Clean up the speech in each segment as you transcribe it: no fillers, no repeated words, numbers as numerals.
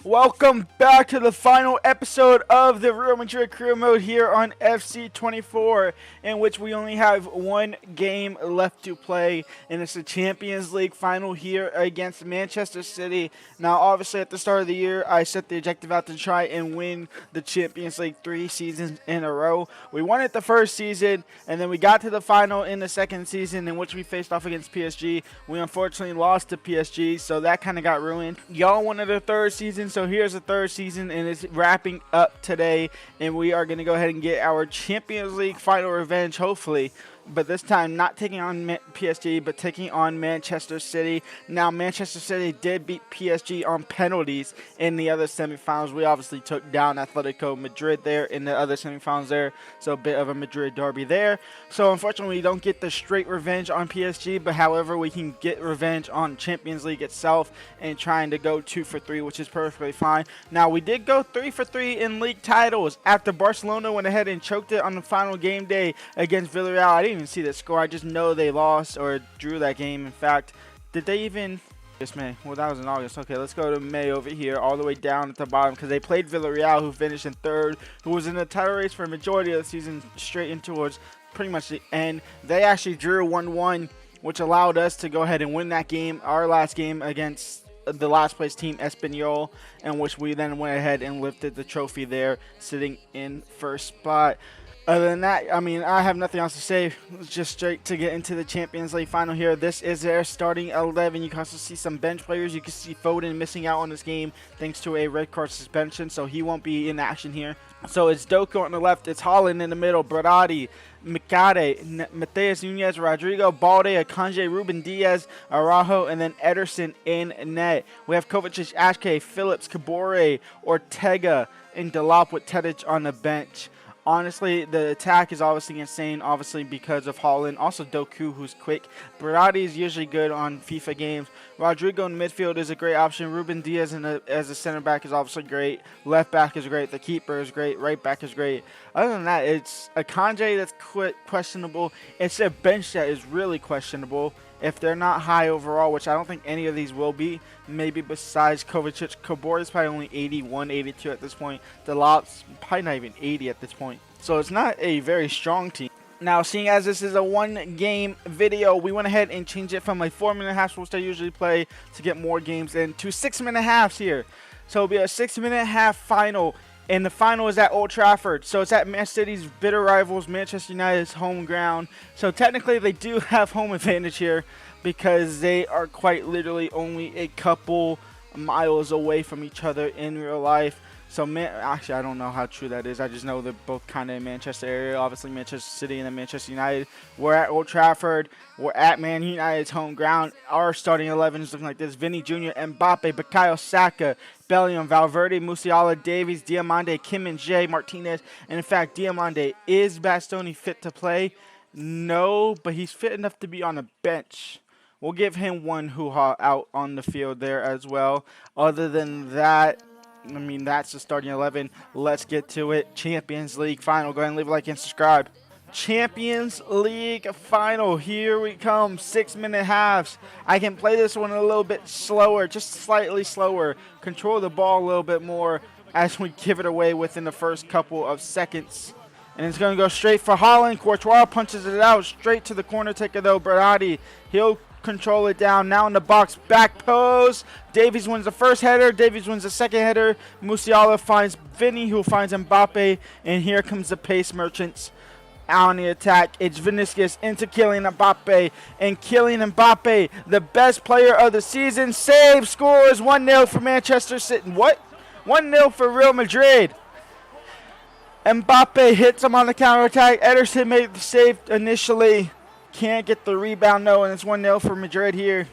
Welcome back to the final episode of the Real Madrid Career Mode here on FC24, in which we only have one game left to play, and it's the Champions League final here against Manchester City. Now, obviously, at the start of the year, I set the objective out to try and win the Champions League 3 seasons in a row. We won it the first season, and then we got to the final in the second season, in which we faced off against PSG. We unfortunately lost to PSG, so that kind of got ruined. Y'all wanted the third season, so here's the third season, and it's wrapping up today, and we are going to go ahead and get our Champions League final revenge, hopefully, but this time not taking on PSG, but taking on Manchester City. Now, Manchester City did beat PSG on penalties in the other semifinals. We obviously took down Atletico Madrid there in the other semifinals there, so a bit of a Madrid derby there. So, unfortunately, we don't get the straight revenge on PSG, but however, we can get revenge on Champions League itself and trying to go 2 for 3, which is perfectly fine. Now, we did go 3 for 3 in league titles after Barcelona went ahead and choked it on the final game day against Villarreal. I didn't even see the score. I just know they lost or drew that game. In fact, did they even... Yes, May. Well, that was in August. Okay, let's go to May over here, all the way down at the bottom, because they played Villarreal, who finished in third, who was in the title race for a majority of the season, straight in towards pretty much the end. They actually drew 1-1, which allowed us to go ahead and win that game, our last game against the last place team, Espanyol, in which we then went ahead and lifted the trophy there, sitting in first spot. Other than that, I mean, I have nothing else to say. Just straight to get into the Champions League final here. This is their starting 11. You can also see some bench players. You can see Foden missing out on this game thanks to a red card suspension, so he won't be in action here. So it's Doku on the left. It's Haaland in the middle. Berardi, Mikade, Mateus Nunez, Rodrigo, Balde, Akanji, Ruben Diaz, Araujo, and then Ederson in net. We have Kovacic, Ashke, Phillips, Kabore, Ortega, and Delop with Tedic on the bench. Honestly, the attack is obviously insane, obviously because of Haaland. Also Doku, who's quick. Berardi is usually good on FIFA games. Rodrigo in midfield is a great option. Ruben Diaz as a center back is obviously great. Left back is great. The keeper is great. Right back is great. Other than that, it's Akanji that's questionable. It's a bench that is really questionable. If they're not high overall, which I don't think any of these will be, maybe besides Kovacic. Kabor is probably only 81, 82 at this point. Delop's probably not even 80 at this point. So it's not a very strong team. Now, seeing as this is a one-game video, we went ahead and changed it from a 4-minute half, which I usually play to get more games in, to 6-minute halves here. So it'll be a 6-minute half final. And the final is at Old Trafford. So it's at Man City's bitter rivals, Manchester United's home ground. So technically they do have home advantage here because they are quite literally only a couple miles away from each other in real life. So, actually, I don't know how true that is. I just know they're both kind of in Manchester area. Obviously, Manchester City and then Manchester United. We're at Old Trafford. We're at Man United's home ground. Our starting 11 is looking like this. Vinny Jr., Mbappe, Bukayo Saka, Bellingham, Valverde, Musiala, Davies, Diamande, Kim and Jay, Martinez. And, in fact, Diamande, is Bastoni fit to play? No, but he's fit enough to be on the bench. We'll give him one hoo-ha out on the field there as well. Other than that, I mean, that's the starting 11. Let's get to it. Champions League final. Go ahead and leave a like and subscribe. Champions League final. Here we come. 6-minute halves. I can play this one a little bit slower, just slightly slower. Control the ball a little bit more as we give it away within the first couple of seconds. And it's going to go straight for Haaland. Courtois punches it out straight to the corner taker, though. Berardi, he'll control it down. Now in the box, back pose. Davies wins the first header. Davies wins the second header. Musiala finds Vinny, who finds Mbappe. And here comes the pace merchants on the attack. It's Vinicius into Kylian Mbappe. And Kylian Mbappe, the best player of the season, save, scores 1-0 for Manchester City. What? 1-0 for Real Madrid. Mbappe hits him on the counterattack. Ederson made the save initially. Can't get the rebound, though, and it's 1-0 for Madrid here.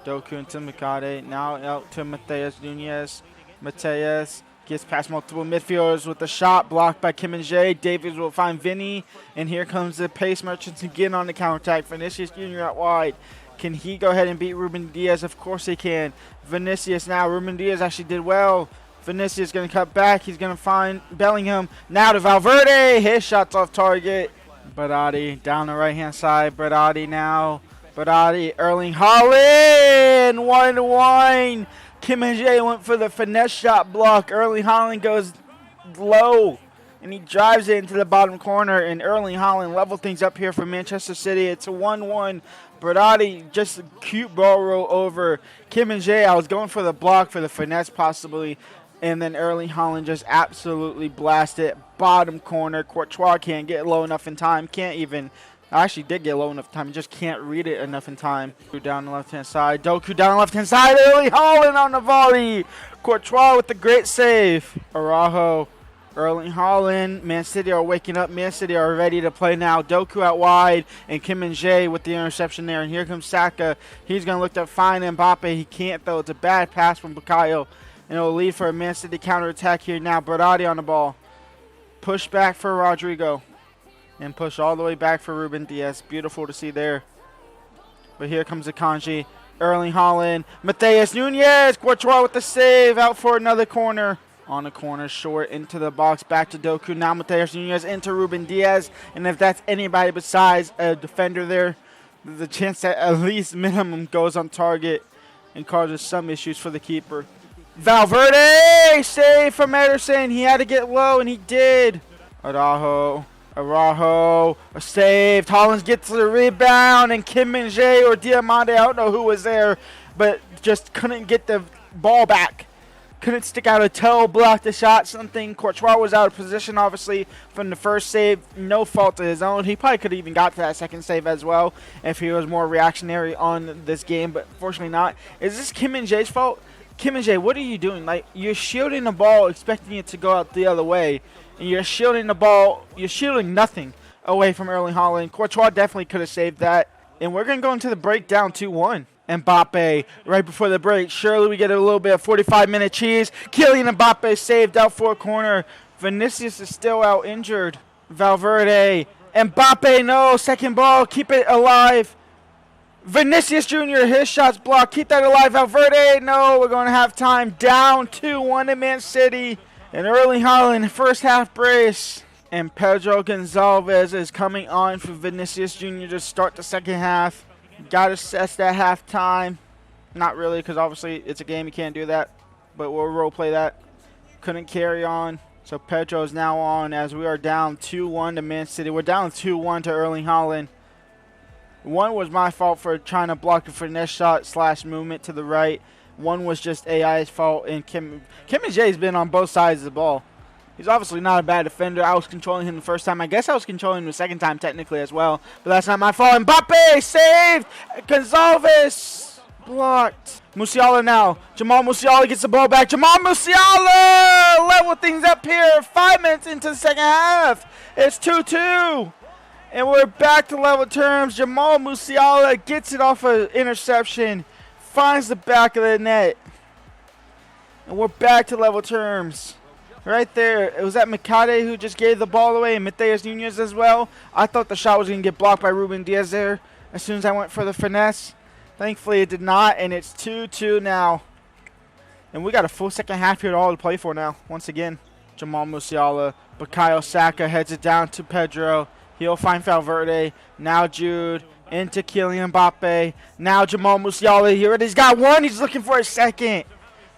Doku into Mikade. Now out to Mateus Nunez. Mateus gets past multiple midfielders with a shot blocked by Kim and Jay. Davies will find Vinny. And here comes the pace merchants again on the counterattack. Vinicius Jr. out wide. Can he go ahead and beat Ruben Diaz? Of course he can. Vinicius now. Ruben Diaz actually did well. Vinicius going to cut back. He's going to find Bellingham. Now to Valverde. His shot's off target. Berardi down the right-hand side. Berardi now. Berardi, Erling Haaland. 1-1. Kim Min-jae went for the finesse shot block. Erling Haaland goes low, and he drives it into the bottom corner, and Erling Haaland level things up here for Manchester City. It's a 1-1. Berardi just a cute ball roll over Kim Min-jae. I was going for the block for the finesse possibly, and then Erling Haaland just absolutely blasted bottom corner. Courtois can't get low enough in time. Can't even. I actually did get low enough time. Just can't read it enough in time. Down the left-hand side. Doku down the left-hand side. Erling Haaland on the volley. Courtois with the great save. Araujo. Erling Haaland. Man City are waking up. Man City are ready to play now. Doku out wide. And Kim Min-jae with the interception there. And here comes Saka. He's going to look to find Mbappe. He can't, though. It's a bad pass from Bukayo. And it'll lead for a Man City counterattack here now. Berardi on the ball. Push back for Rodrigo. And push all the way back for Ruben Diaz. Beautiful to see there. But here comes Akanji. Erling Haaland. Matheus Nunes. Courtois with the save. Out for another corner. On the corner, short into the box. Back to Doku. Now Matheus Nunes into Ruben Diaz. And if that's anybody besides a defender there, there's a chance that at least minimum goes on target and causes some issues for the keeper. Valverde. Save from Ederson. He had to get low, and he did. Araujo. Saved. Hollins gets the rebound, and Kim Min-jae or Diamande, I don't know who was there, but just couldn't get the ball back. Couldn't stick out a toe, block the shot, something. Courtois was out of position, obviously, from the first save. No fault of his own. He probably could have even got to that second save as well if he was more reactionary on this game, but fortunately not. Is this Kim Min-jae's fault? Kim Min-jae, what are you doing? Like, you're shielding the ball, expecting it to go out the other way. And you're shielding the ball. You're shielding nothing away from Erling Haaland. Courtois definitely could have saved that. And we're going to go into the break down 2-1. Mbappe right before the break. Surely we get a little bit of 45-minute cheese. Kylian Mbappe saved out for a corner. Vinicius is still out injured. Valverde. Mbappe, no. Second ball. Keep it alive. Vinicius Jr., his shot's blocked. Keep that alive. Valverde, no. We're going to have time. Down 2-1 in Man City. And Erling Haaland, first half brace. And Pedro Gonçalves is coming on for Vinicius Jr. to start the second half. Got to assess that halftime. Not really, because obviously it's a game. You can't do that. But we'll role play that. Couldn't carry on. So Pedro is now on as we are down 2-1 to Man City. We're down 2-1 to Erling Haaland. One was my fault for trying to block the finesse shot / movement to the right. One was just AI's fault, and Kim Min-jae's been on both sides of the ball. He's obviously not a bad defender. I was controlling him the first time. I guess I was controlling him the second time technically as well, but that's not my fault. Mbappe saved. Gonçalves blocked. Musiala now. Jamal Musiala gets the ball back. Jamal Musiala level things up here. 5 minutes into the second half. It's 2-2. And we're back to level terms. Jamal Musiala gets it off an interception. Finds the back of the net. And we're back to level terms. Right there. It was that Mikade who just gave the ball away, and Matheus Nunes as well. I thought the shot was going to get blocked by Ruben Diaz there as soon as I went for the finesse. Thankfully it did not, and it's 2-2 now. And we got a full second half here all to play for now. Once again, Jamal Musiala. Bukayo Saka heads it down to Pedro. He'll find Valverde. Now Jude. Into Kylian Mbappe. Now Jamal Musiala. He already's got one. He's looking for a second.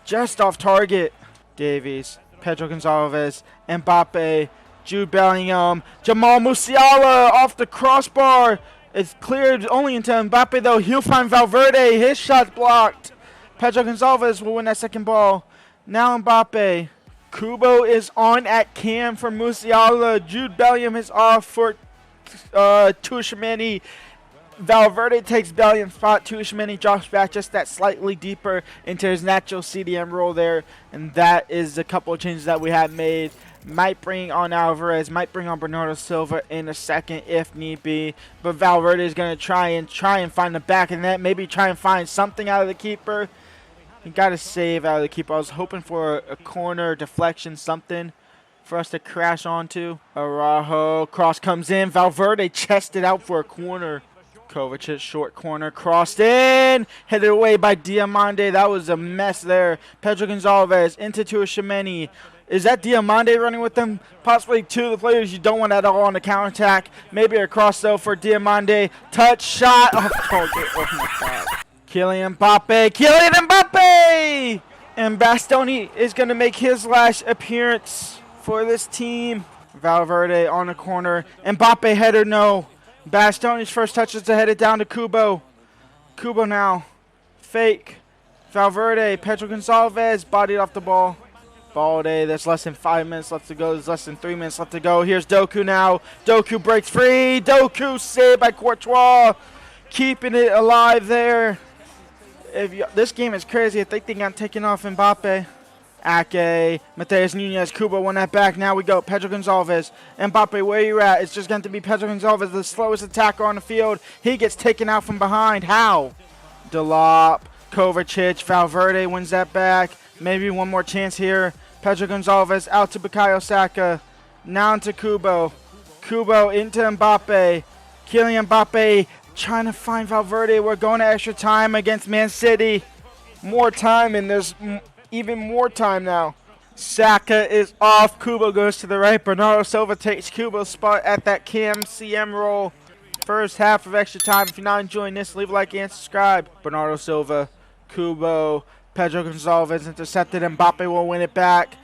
Just off target. Davies. Pedro Gonçalves. Mbappe. Jude Bellingham. Jamal Musiala off the crossbar. It's cleared only into Mbappe, though. He'll find Valverde. His shot's blocked. Pedro Gonçalves will win that second ball. Now Mbappe. Kubo is on at cam for Musiala. Jude Bellingham is off for Tchouaméni. Valverde takes Bellingham's spot. Tchouaméni drops back just that slightly deeper into his natural CDM role there. And that is a couple of changes that we have made. Might bring on Alvarez, might bring on Bernardo Silva in a second if need be. But Valverde is going to try and find the back of the net. Maybe try and find something out of the keeper. He got a save out of the keeper. I was hoping for a corner, deflection, something for us to crash onto. Araujo, cross comes in. Valverde chested out for a corner. Kovacic, short corner, crossed in, headed away by Diamande. That was a mess there. Pedro Gonçalves into Tchouaméni. Is that Diamande running with them? Possibly two of the players you don't want at all on the counterattack. Maybe a cross though for Diamande. Touch shot off target. Oh my God. Kylian Mbappe. Kylian Mbappe! And Bastoni is going to make his last appearance for this team. Valverde on the corner. Mbappe header, no. Bastoni's first touch is to head it down to Kubo. Kubo now. Fake. Valverde. Pedro Gonçalves bodied off the ball. Balde, there's less than 5 minutes left to go. There's less than 3 minutes left to go. Here's Doku now. Doku breaks free. Doku saved by Courtois. Keeping it alive there. This game is crazy. I think they got taken off Mbappe. Ake, Mateus Nunez, Kubo won that back. Now we go. Pedro Gonçalves. Mbappe, where you at? It's just going to be Pedro Gonçalves, the slowest attacker on the field. He gets taken out from behind. How? Delop, Kovacic, Valverde wins that back. Maybe one more chance here. Pedro Gonçalves out to Bukayo Saka. Now into Kubo. Kubo into Mbappe. Kylian Mbappe trying to find Valverde. We're going to extra time against Man City. More time, and there's even more time now. Saka is off. Kubo goes to the right. Bernardo Silva takes Kubo's spot at that Cam CM role. First half of extra time. If you're not enjoying this, leave a like and subscribe. Bernardo Silva, Kubo, Pedro Gonçalves intercepted. Mbappe will win it back.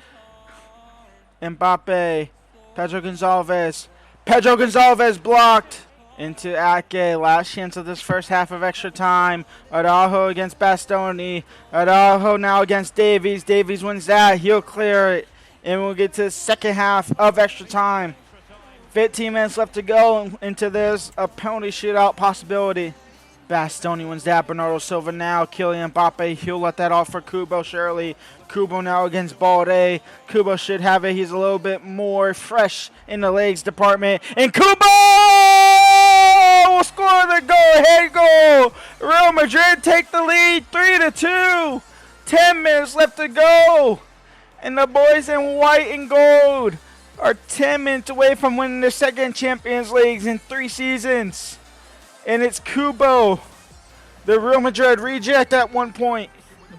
Mbappe, Pedro Gonçalves. Pedro Gonçalves blocked. Into Ake, last chance of this first half of extra time. Araujo against Bastoni. Araujo now against Davies. Davies wins that. He'll clear it. And we'll get to the second half of extra time. 15 minutes left to go into this. A penalty shootout possibility. Bastoni wins that. Bernardo Silva now. Kylian Mbappe. He'll let that off for Kubo surely. Kubo now against Balde. Kubo should have it. He's a little bit more fresh in the legs department. And Kubo will score the go-ahead goal. Real Madrid take the lead 3-2. 10 minutes left to go. And the boys in white and gold are 10 minutes away from winning their second Champions League in 3 seasons. And it's Kubo, the Real Madrid reject at one point,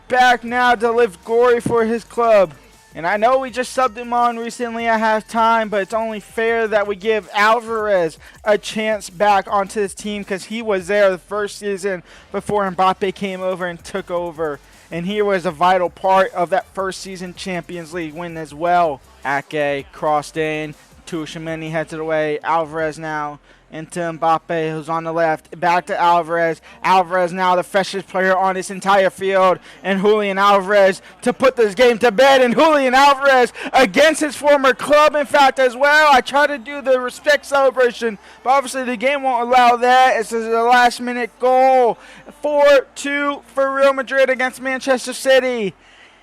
back now to live glory for his club. And I know we just subbed him on recently at halftime, but it's only fair that we give Alvarez a chance back onto this team because he was there the first season before Mbappe came over and took over. And he was a vital part of that first season Champions League win as well. Ake crossed in. Tchouaméni heads it away. Alvarez now into Mbappe, who's on the left. Back to Alvarez. Alvarez now the freshest player on this entire field. And Julian Alvarez to put this game to bed. And Julian Alvarez against his former club, in fact, as well. I tried to do the respect celebration, but obviously the game won't allow that. This is a last-minute goal. 4-2 for Real Madrid against Manchester City.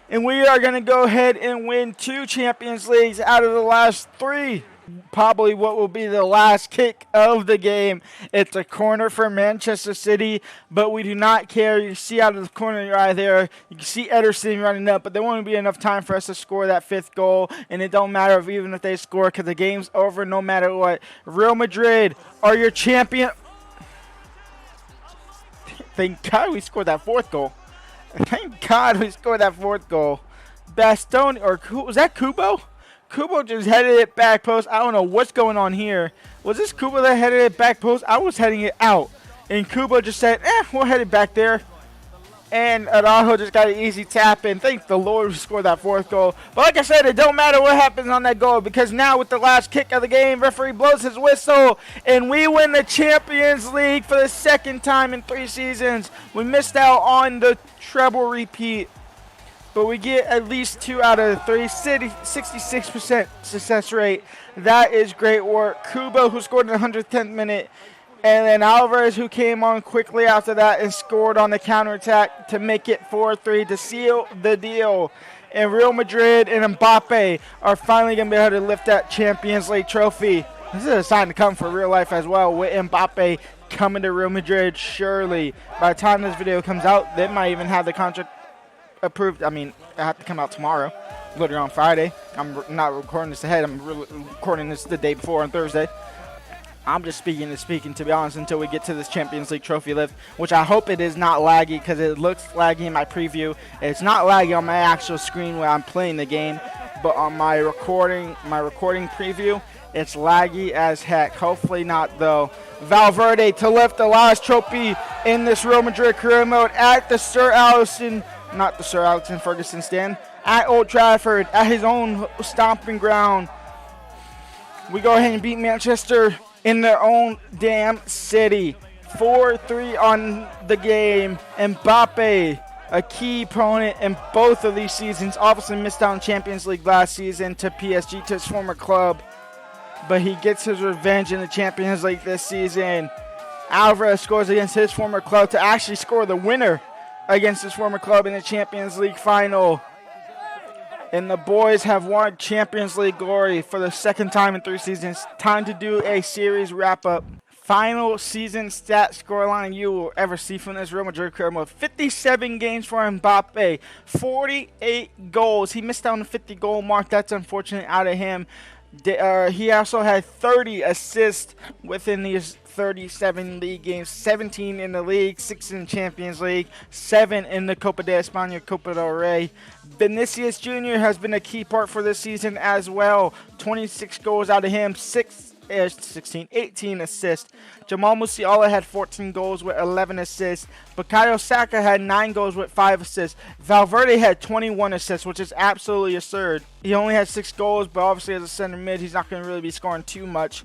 And we are going to go ahead and win 2 Champions Leagues out of the last 3. Probably what will be the last kick of the game. It's a corner for Manchester City, but we do not care. You see out of the corner of your eye there, you can see Ederson running up, but there won't be enough time for us to score that 5th goal, and it don't matter even if they score because the game's over no matter what. Real Madrid are your champion. Thank God we scored that 4th goal. Thank God we scored that 4th goal. Bastoni, or was that Kubo? Kubo just headed it back post. I don't know what's going on here. Was this Kubo that headed it back post? I was heading it out. And Kubo just said, we'll head it back there. And Araujo just got an easy tap in. Thank the Lord we scored that 4th goal. But like I said, it don't matter what happens on that goal. Because now with the last kick of the game, referee blows his whistle. And we win the Champions League for the 2nd time in 3 seasons. We missed out on the treble repeat. But we get at least 2 out of 3, 66% success rate. That is great work. Kubo, who scored in the 110th minute, and then Alvarez, who came on quickly after that and scored on the counterattack to make it 4-3 to seal the deal. And Real Madrid and Mbappe are finally going to be able to lift that Champions League trophy. This is a sign to come for real life as well, with Mbappe coming to Real Madrid surely. By the time this video comes out, they might even have the contract approved. I mean, it have to come out tomorrow, literally on Friday. I'm not recording this ahead. I'm recording this the day before on Thursday. I'm just speaking to be honest until we get to this Champions League trophy lift, which I hope it is not laggy because it looks laggy in my preview. It's not laggy on my actual screen where I'm playing the game, but on my recording preview, it's laggy as heck. Hopefully not though. Valverde to lift the last trophy in this Real Madrid career mode at the Sir Allison not the Sir Alex Ferguson stand, at Old Trafford, at his own stomping ground. We go ahead and beat Manchester in their own damn city. 4-3 on the game. Mbappe, a key opponent in both of these seasons, obviously missed out on Champions League last season to PSG, to his former club. But he gets his revenge in the Champions League this season. Alvarez scores against his former club to actually score the winner against his former club in the Champions League final. And the boys have won Champions League glory for the second time in 3 seasons. Time to do a series wrap-up. Final season stat scoreline you will ever see from this Real Madrid career mode. 57 games for Mbappe, 48 goals. He missed out on the 50-goal mark. That's unfortunate out of him. He also had 30 assists within these 37 league games, 17 in the league, 6 in the Champions League, 7 in the Copa de España, Copa del Rey. Vinicius Jr. has been a key part for this season as well. 26 goals out of him, 18 assists. Jamal Musiala had 14 goals with 11 assists. Bukayo Saka had 9 goals with 5 assists. Valverde had 21 assists, which is absolutely absurd. He only had 6 goals, but obviously as a center mid, he's not going to really be scoring too much.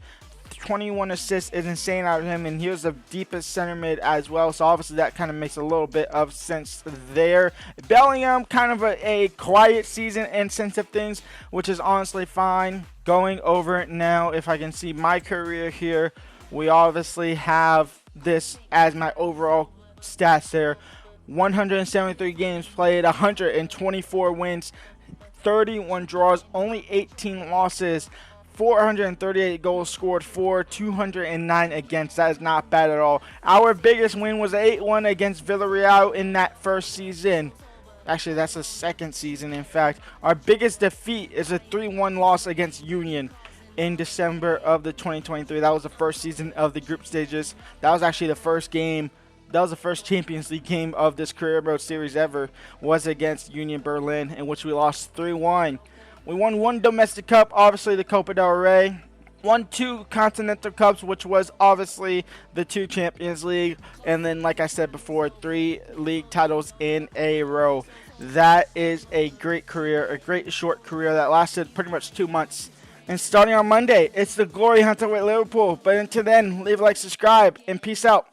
21 assists is insane out of him, and he was the deepest center mid as well, so obviously that kind of makes a little bit of sense there. Bellingham, kind of a quiet season in sense of things, which is honestly fine. Going over it now, if I can see my career here, we obviously have this as my overall stats there. 173 games played, 124 wins, 31 draws, only 18 losses. 438 goals scored for, 209 against. That is not bad at all. Our biggest win was 8-1 against Villarreal in that first season. Actually, that's the second season, in fact. Our biggest defeat is a 3-1 loss against Union in December of the 2023. That was the first season of the group stages. That was actually the first game. That was the first Champions League game of this career mode series ever, was against Union Berlin, in which we lost 3-1. We won 1 domestic cup, obviously the Copa del Rey. Won 2 Continental Cups, which was obviously the 2 Champions League. And then, like I said before, 3 league titles in a row. That is a great career, a great short career that lasted pretty much 2 months. And starting on Monday, it's the Glory Hunter with Liverpool. But until then, leave a like, subscribe, and peace out.